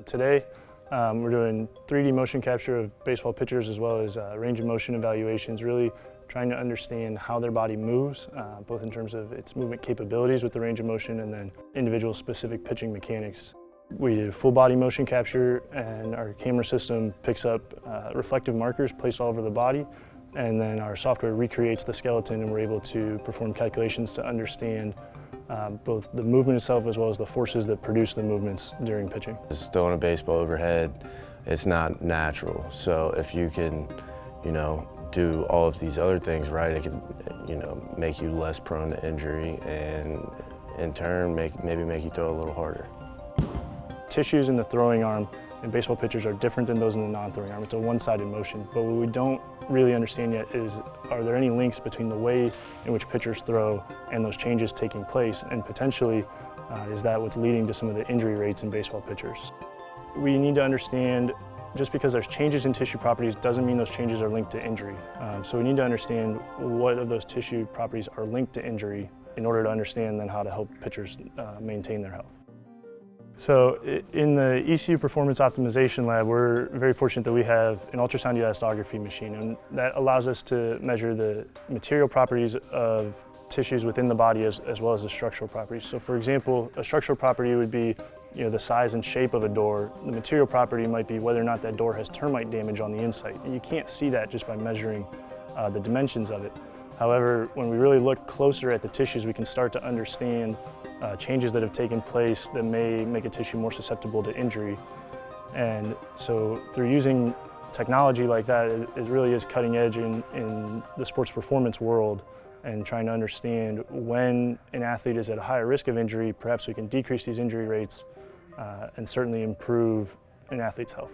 Today, we're doing 3D motion capture of baseball pitchers as well as range of motion evaluations, really trying to understand how their body moves, both in terms of its movement capabilities with the range of motion and then individual specific pitching mechanics. We do full body motion capture, and our camera system picks up reflective markers placed all over the body, and then our software recreates the skeleton, and we're able to perform calculations to understand both the movement itself as well as the forces that produce the movements during pitching. Just throwing a baseball overhead, it's not natural. So if you can, do all of these other things right, it can, make you less prone to injury and in turn maybe make you throw a little harder. Tissues in the throwing arm in baseball pitchers are different than those in the non-throwing arm. It's a one-sided motion, but what we don't really understand yet is, are there any links between the way in which pitchers throw and those changes taking place, and potentially is that what's leading to some of the injury rates in baseball pitchers? We need to understand, just because there's changes in tissue properties doesn't mean those changes are linked to injury. So we need to understand what of those tissue properties are linked to injury in order to understand then how to help pitchers maintain their health. So in the ECU Performance Optimization Lab, we're very fortunate that we have an ultrasound elastography machine, and that allows us to measure the material properties of tissues within the body as well as the structural properties. So for example, a structural property would be the size and shape of a door. The material property might be whether or not that door has termite damage on the inside, and you can't see that just by measuring the dimensions of it. However, when we really look closer at the tissues, we can start to understand changes that have taken place that may make a tissue more susceptible to injury. And so through using technology like that, it really is cutting edge in the sports performance world, and trying to understand when an athlete is at a higher risk of injury, perhaps we can decrease these injury rates and certainly improve an athlete's health.